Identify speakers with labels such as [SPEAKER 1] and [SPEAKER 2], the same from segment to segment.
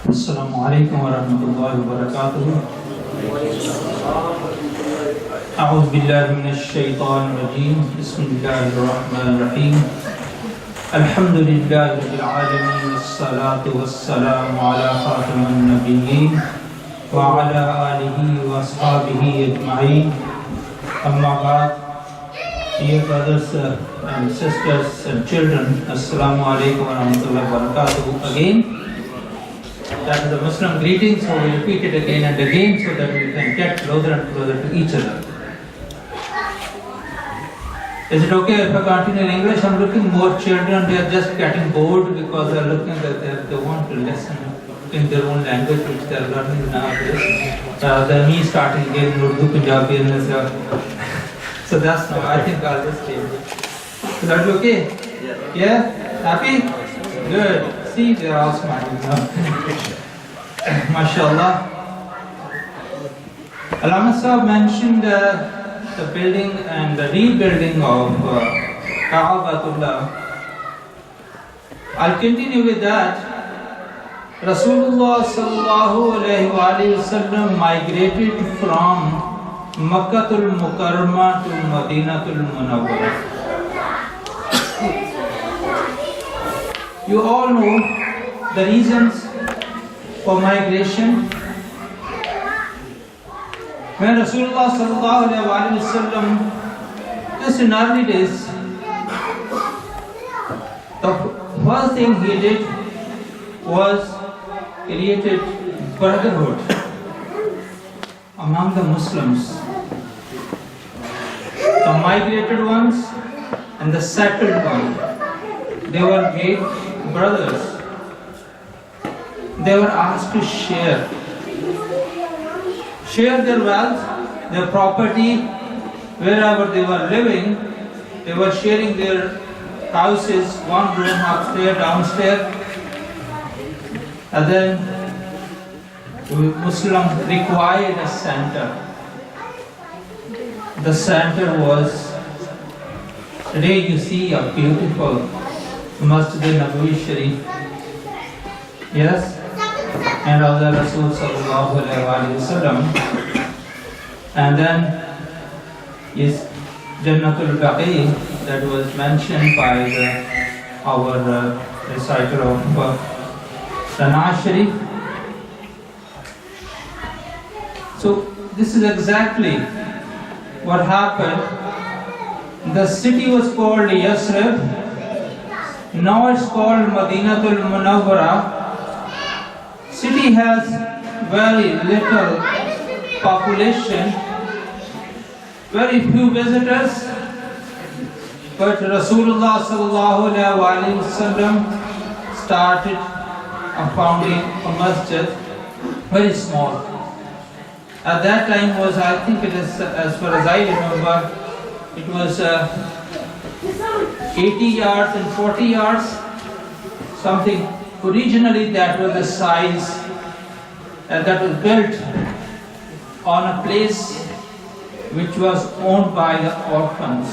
[SPEAKER 1] Assalamu alaikum wa rahmatullahi wa barakatuh. A'udhu billahi minash shaitanir rajeem. Bismillahir rahmanir rahim. Alhamdulillahi rabbil alamin. Wassalatu wassalamu ala khatamin nabiyyin wa ala alihi wa ashabihi ajma'in. Amma ba'd. Dear brothers and sisters and children, Assalamu alaikum wa rahmatullahi wa barakatuh. Again, that is the Muslim greeting, so we repeat it again and again so that we can get closer and closer to each other. Is it okay if I continue in English? I'm looking more children, they are just getting bored because they are looking that they want to listen in their own language which they are learning nowadays. Then me starting again Urdu, Punjabi and stuff. So that's no, I think I'll just change it. Is that okay? Yeah? Happy? Good. See, they are all smiling now. MashaAllah. Allama Sahib mentioned the building and the rebuilding of Ka'batullah. I'll continue with that. Rasulullah sallallahu alayhi wa sallam migrated from Makkatul Mukarramah to Madinatul Munawwarah. You all know the reasons for migration. When Rasulullah sallallahu alaihi wasallam, just in early days, the first thing he did was created brotherhood among the Muslims, the migrated ones and the settled ones. They were made brothers. They were asked to share their wealth, their property, wherever they were living. They were sharing their houses, one room upstairs, downstairs. And then Muslims required a center. The center was, today you see a beautiful Masjid Nabawi Sharif. Yes? And Allah Rasul sallallahu alayhi wa sallam. And then is Jannatul Baqi that was mentioned by our reciter of the Naaz Sharif. So this is exactly what happened. The city was called Yasrib. Now it's called Madinatul Munawwarah. City has very little population, very few visitors, but Rasulullah sallallahu alaihi wasallam started founding a masjid, very small. At that time was, I think it is, as far as I remember, it was 80 yards and 40 yards, something. Originally that was the size that was built on a place which was owned by the orphans.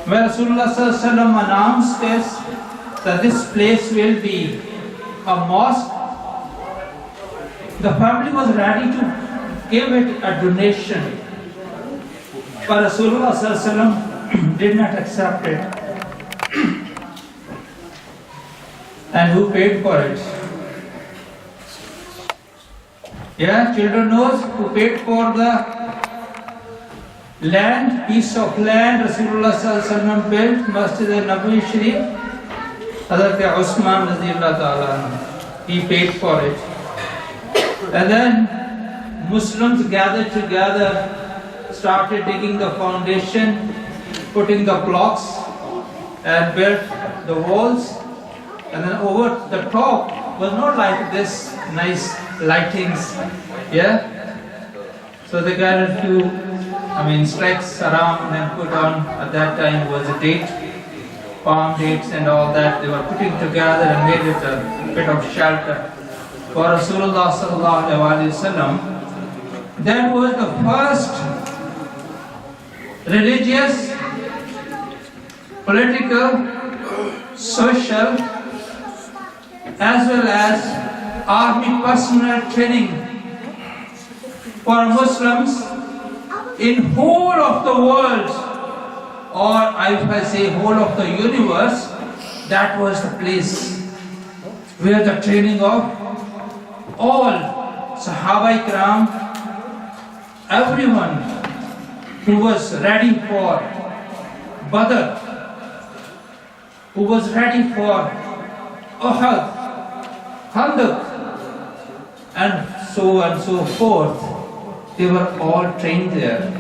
[SPEAKER 1] When Rasulullah sallallahu alaihi wasallam announced this, that this place will be a mosque, the family was ready to give it a donation. But Rasulullah sallallahu alaihi wasallam did not accept it. And who paid for it? Yeah, children knows who paid for the land, piece of land Rasulullah sallallahu alaihi wasallam built, Masjid Nabawi Sharif. Hazrat Usman radiyallahu ta'ala, he paid for it. And then Muslims gathered together, started digging the foundation, putting the blocks and built the walls. And then over the top was not like this nice lightings, yeah? So they got a few, strikes around and put on, at that time was a date, palm dates and all that. They were putting together and made it a bit of shelter for Rasulullah sallallahu alaihi wasallam. That was the first religious, political, social, as well as army personnel training for Muslims in whole of the world, or if I say whole of the universe. That was the place where the training of all Sahaba Ikram, everyone who was ready for Badr, who was ready for Uhud, Khandaq, and so forth, they were all trained there.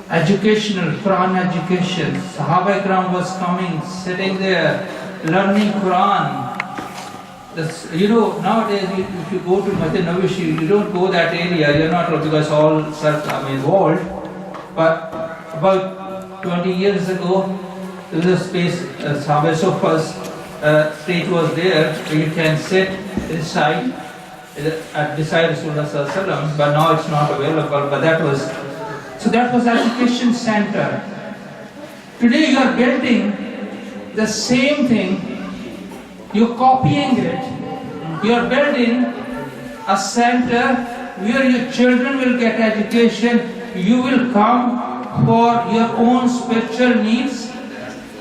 [SPEAKER 1] Educational, Quran education. Sahaba Ikram was coming, sitting there, learning Quran. Nowadays if you go to Masjid Nabawi, you don't go that area, you're not, because all involved. But about 20 years ago, there was a space, Sahaba Sofas stage was there, where you can sit inside, beside Rasulullah Sallallahu Alaihi Wasallam, but now it's not available. But that was education center. Today you are building the same thing, you're copying it. You are building a center where your children will get education, you will come for your own spiritual needs.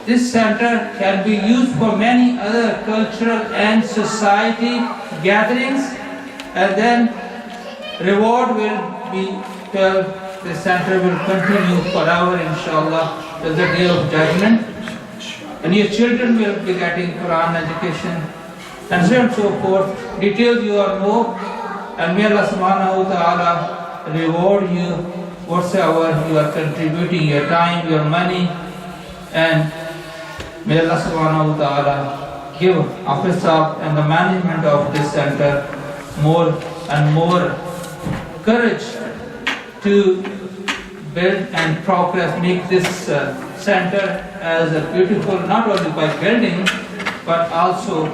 [SPEAKER 1] This center can be used for many other cultural and society gatherings, and then reward will be till the center will continue forever, inshallah, till the day of judgment. And your children will be getting Quran education, and so on and so forth. Details you all know, and may Allah subhanahu wa ta'ala reward you whatsoever you are contributing, your time, your money, and may Allah subhanahu wa ta'ala give Hafiz Saab and the management of this center more and more courage to build and progress, make this center as a beautiful, not only by building, but also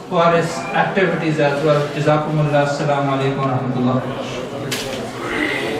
[SPEAKER 1] for its activities as well. Jazakumullah. Assalamu alaikum wa rahmatullah.